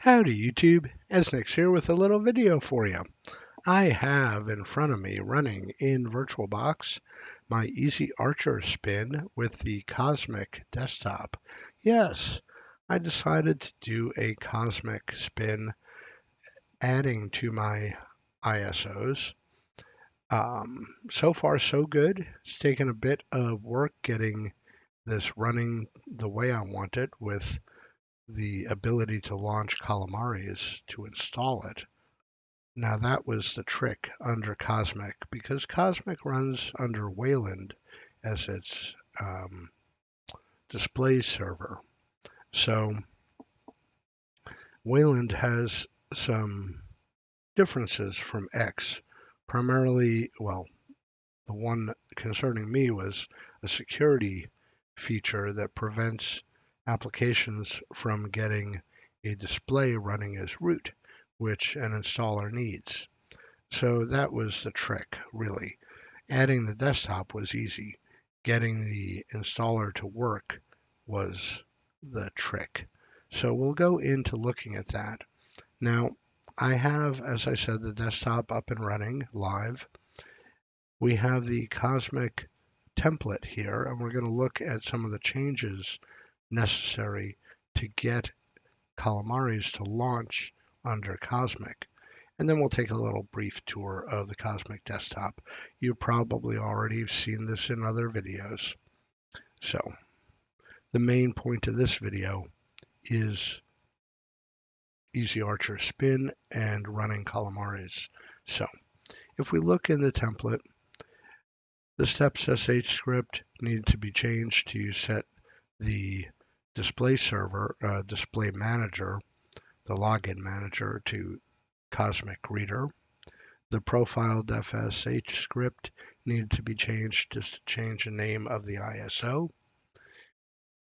Howdy YouTube, Eznix here with a little video for you. I have in front of me running in VirtualBox my Ezarcher spin with the Cosmic desktop. Yes, I decided to do a Cosmic spin adding to my ISOs. So far so good. It's taken a bit of work getting this running the way I want it with the ability to launch Calamares to install it. Now that was the trick under Cosmic, because Cosmic runs under Wayland as its display server. So Wayland has some differences from X. Primarily, well, the one concerning me was a security feature that prevents applications from getting a display running as root, which an installer needs. So that was the trick, really. Adding the desktop was easy. Getting the installer to work was the trick. So we'll go into looking at that. Now, I have, as I said, the desktop up and running live. We have the Cosmic template here, and we're going to look at some of the changes necessary to get Calamares to launch under Cosmic. And then we'll take a little brief tour of the Cosmic desktop. You probably already seen this in other videos. So the main point of this video is Ezarcher spin and running Calamares. So if we look in the template, the steps sh script need to be changed to set the display server, display manager, the login manager to Cosmic Reader. The profile.sh script needed to be changed just to change the name of the ISO.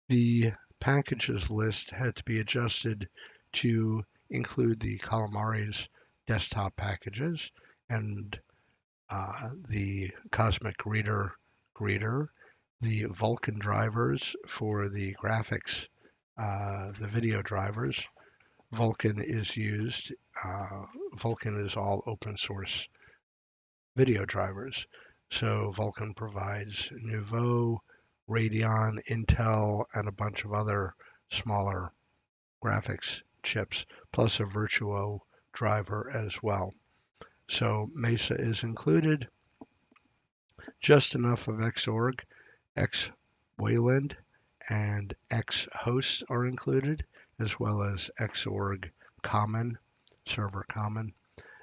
The packages list had to be adjusted to include the Calamares desktop packages and the Cosmic Reader greeter, the Vulkan drivers for the graphics, the video drivers. Vulkan is used. Vulkan is all open source video drivers. So Vulkan provides Nouveau, Radeon, Intel, and a bunch of other smaller graphics chips, plus a Virtuo driver as well. So Mesa is included, just enough of Xorg, Xwayland, and Xhost are included, as well as Xorg Common, Server Common.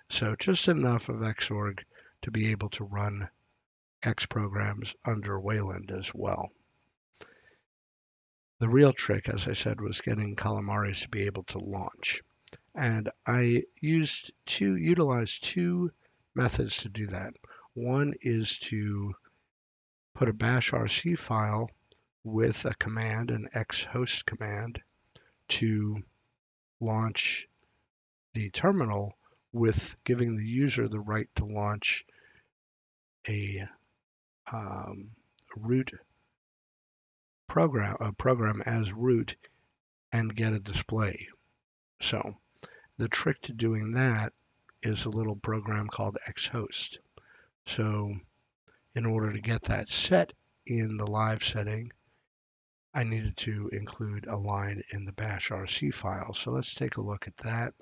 So just enough of Xorg to be able to run X programs under Wayland as well. The real trick, as I said, was getting Calamares to be able to launch. And I utilized two methods to do that. One is to put a bash RC file with a command, an xhost command, to launch the terminal with giving the user the right to launch a root program, a program as root, and get a display. So the trick to doing that is a little program called xhost. So in order to get that set in the live setting, I needed to include a line in the bash RC file. So let's take a look at that.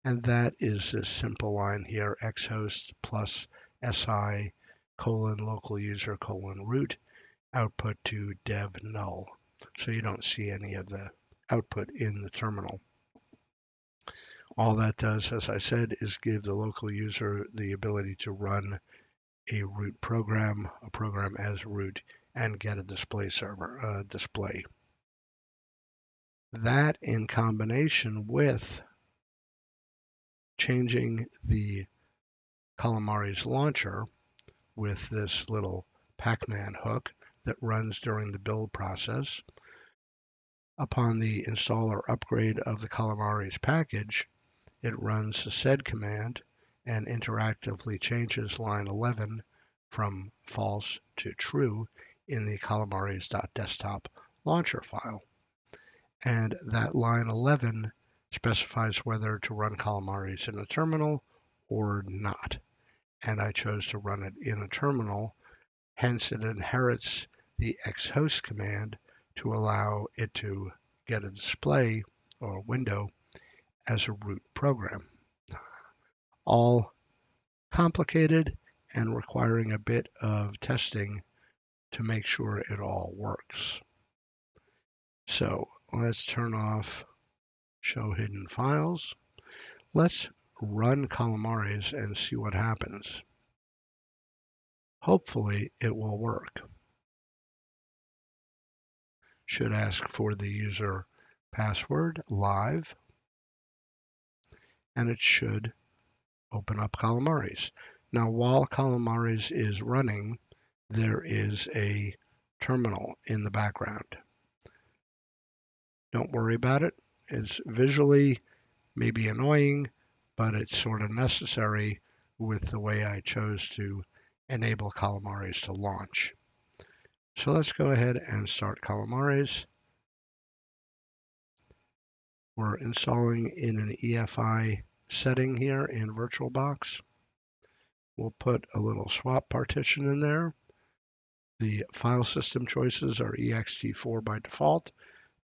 And that is this simple line here, xhost plus si local user root output to dev null. So you don't see any of the output in the terminal. All that does, as I said, is give the local user the ability to run a root program, a program as root, and get a display server display. That in combination with changing the Calamares launcher with this little Pac-Man hook that runs during the build process. Upon the installer upgrade of the Calamares package, it runs the sed command and interactively changes line 11 from false to true in the calamares.desktop launcher file. And that line 11 specifies whether to run Calamares in a terminal or not. And I chose to run it in a terminal, hence it inherits the xhost command to allow it to get a display or a window as a root program. All complicated and requiring a bit of testing to make sure it all works. So let's turn off Show Hidden Files. Let's run Calamares and see what happens. Hopefully it will work. Should ask for the user password live, and it should open up Calamares. Now, while Calamares is running, there is a terminal in the background. Don't worry about it. It's visually maybe annoying, but it's sort of necessary with the way I chose to enable Calamares to launch. So let's go ahead and start Calamares. We're installing in an EFI setting here in VirtualBox. We'll put a little swap partition in there. The file system choices are ext4 by default,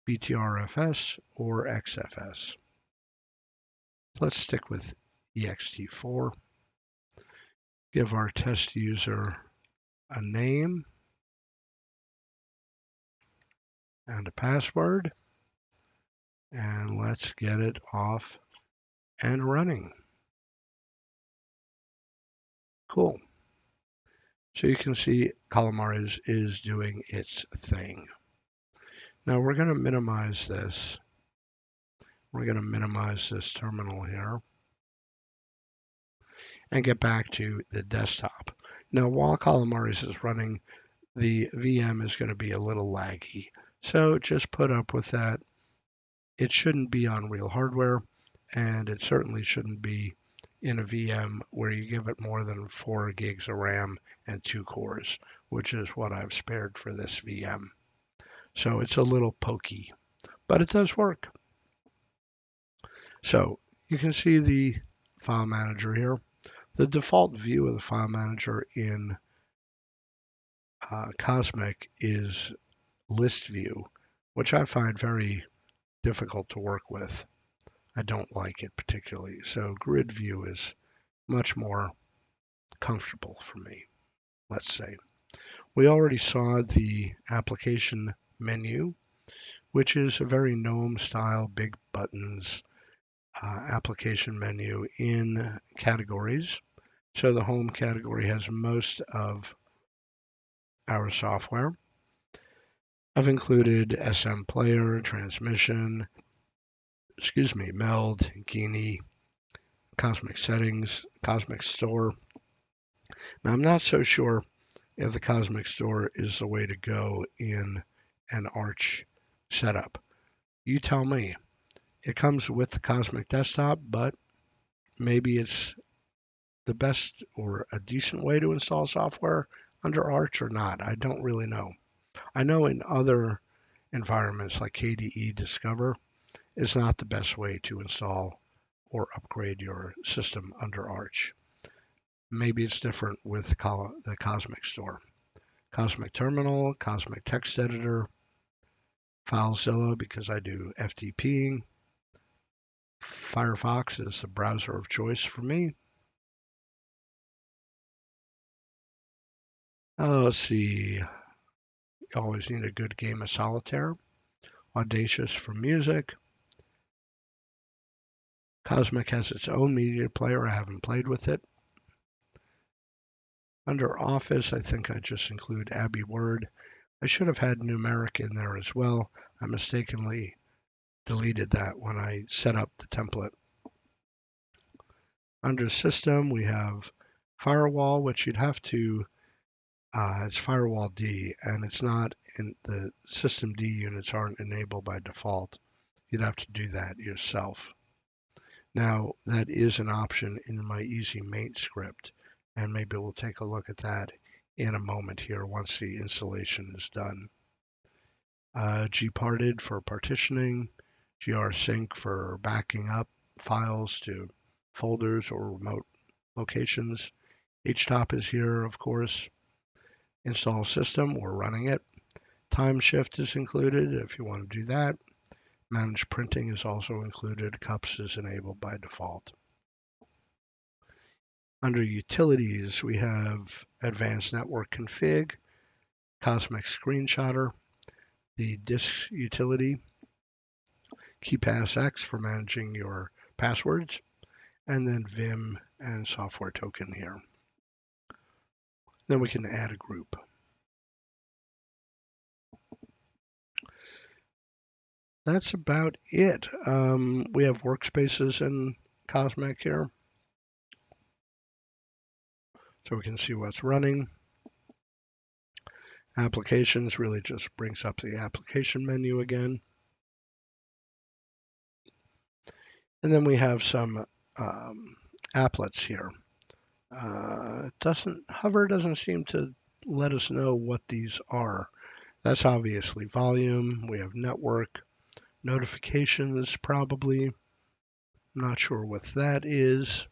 btrfs, or xfs. Let's stick with ext4. Give our test user a name and a password, and let's get it off and running. Cool. So you can see Calamares is doing its thing. Now we're going to minimize this. We're going to minimize this terminal here and get back to the desktop. Now while Calamares is running, the VM is going to be a little laggy. So just put up with that. It shouldn't be on real hardware, and it certainly shouldn't be in a VM where you give it more than 4 gigs of RAM and 2 cores, which is what I've spared for this VM. So it's a little pokey, but it does work. So you can see the file manager here. The default view of the file manager in Cosmic is list view, which I find very difficult to work with. I don't like it particularly. So grid view is much more comfortable for me, let's say. We already saw the application menu, which is a very GNOME style, big buttons application menu in categories. So the home category has most of our software. I've included SM Player, Transmission, Meld, Geany, Cosmic Settings, Cosmic Store. Now I'm not so sure if the Cosmic Store is the way to go in an Arch setup. You tell me. It comes with the Cosmic Desktop, but maybe it's the best or a decent way to install software under Arch or not. I don't really know. I know in other environments like KDE Discover is not the best way to install or upgrade your system under Arch. Maybe it's different with the Cosmic Store. Cosmic Terminal, Cosmic Text Editor, FileZilla because I do FTPing. Firefox is the browser of choice for me. Let's see. You always need a good game of solitaire. Audacious for music. Cosmic has its own media player. I haven't played with it. Under Office, I think I just include Abbey Word. I should have had numeric in there as well. I mistakenly deleted that when I set up the template. Under System, we have Firewall, which you'd have to, it's Firewall D, and it's not in the System D units aren't enabled by default. You'd have to do that yourself. Now, that is an option in my Easy Mate script, and maybe we'll take a look at that in a moment here once the installation is done. Gparted for partitioning, grsync for backing up files to folders or remote locations. htop is here, of course. Install system, we're running it. Time shift is included if you want to do that. Manage printing is also included. Cups is enabled by default. Under utilities, we have advanced network config, Cosmic screenshotter, the disk utility, KeePassX for managing your passwords, and then Vim and software token here. Then we can add a group. That's about it. We have workspaces in Cosmic here, so we can see what's running. Applications really just brings up the application menu again. And then we have some applets here. Hover doesn't seem to let us know what these are. That's obviously volume. We have network, notifications probably. I'm not sure what that is.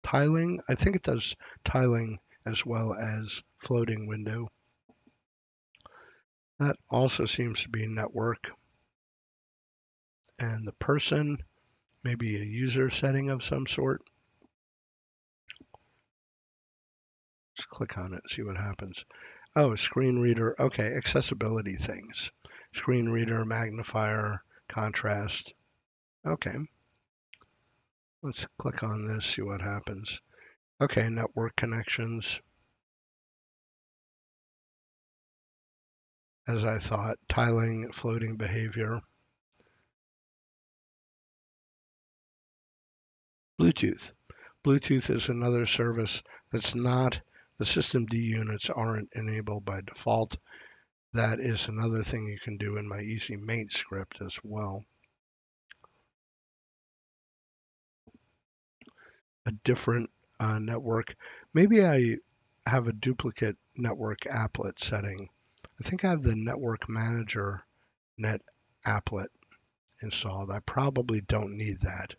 Tiling, I think it does tiling as well as floating window. That also seems to be network. And the person, maybe a user setting of some sort. Let's click on it and see what happens. Oh, screen reader. Okay, accessibility things. Screen reader, magnifier, contrast. Okay. Let's click on this, see what happens. Okay, network connections. As I thought, tiling, floating behavior. Bluetooth. Bluetooth is another service that's not, the systemd units aren't enabled by default. That is another thing you can do in my EasyMate script as well. A different network. Maybe I have a duplicate network applet setting. I think I have the network manager net applet installed. I probably don't need that.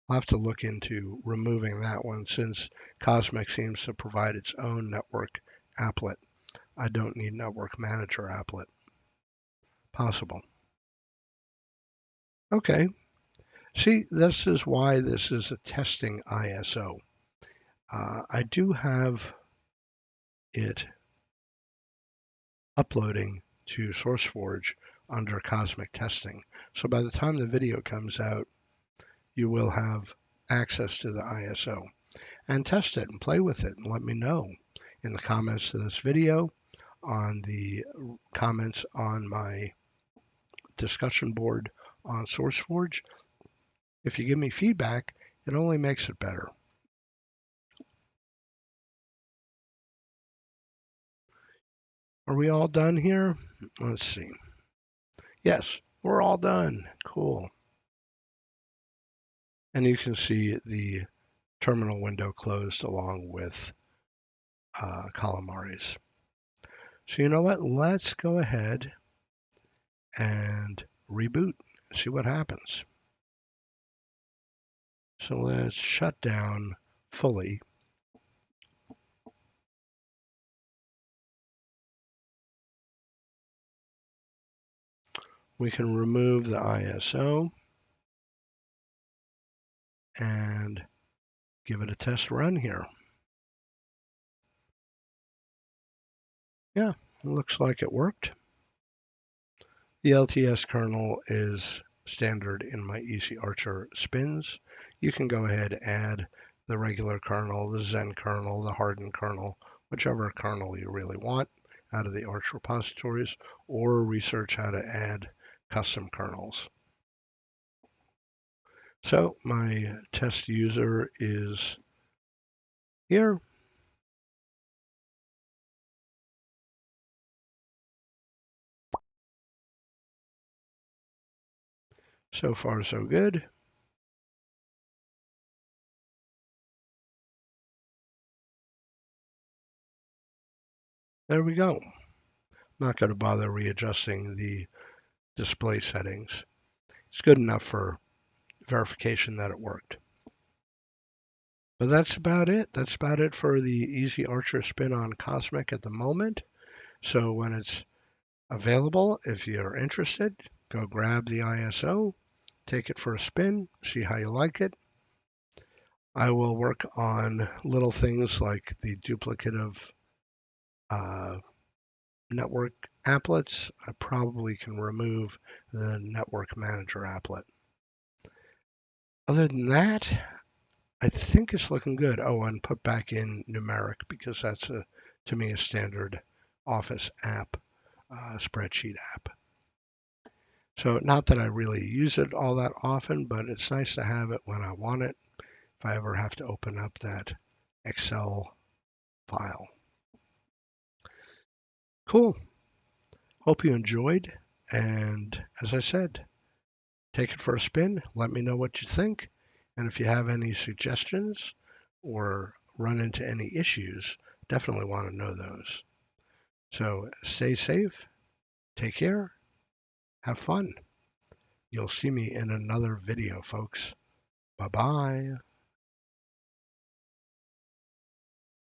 I'll have to look into removing that one since Cosmic seems to provide its own network applet. I don't need network manager applet. Possible. Okay. See, this is why this is a testing ISO. I do have it uploading to SourceForge under Cosmic Testing. So by the time the video comes out, you will have access to the ISO. And test it and play with it and let me know in the comments to this video, on the comments on my discussion board on SourceForge. If you give me feedback, it only makes it better. Are we all done here? Let's see. Yes, we're all done. Cool. And you can see the terminal window closed along with Calamares. So you know what? Let's go ahead and reboot and see what happens. So let's shut down fully. We can remove the ISO and give it a test run here. Yeah, it looks like it worked. The LTS kernel is standard in my Ezarcher spins. You can go ahead and add the regular kernel, the Zen kernel, the hardened kernel, whichever kernel you really want out of the Arch repositories, or research how to add custom kernels. So my test user is here. So far, so good. There we go. not going to bother readjusting the display settings. It's good enough for verification that it worked. But that's about it. That's about it for the Ezarcher spin on Cosmic at the moment. So when it's available, if you're interested, go grab the ISO, take it for a spin, see how you like it. I will work on little things like the duplicative network applets. I probably can remove the network manager applet. Other than that, I think it's looking good. Oh, and put back in numeric because that's to me a standard Office app, spreadsheet app. So not that I really use it all that often, but it's nice to have it when I want it. If I ever have to open up that Excel file. Cool. Hope you enjoyed. And as I said, take it for a spin. Let me know what you think. And if you have any suggestions or run into any issues, definitely want to know those. So stay safe, take care, have fun. You'll see me in another video, folks. Bye-bye.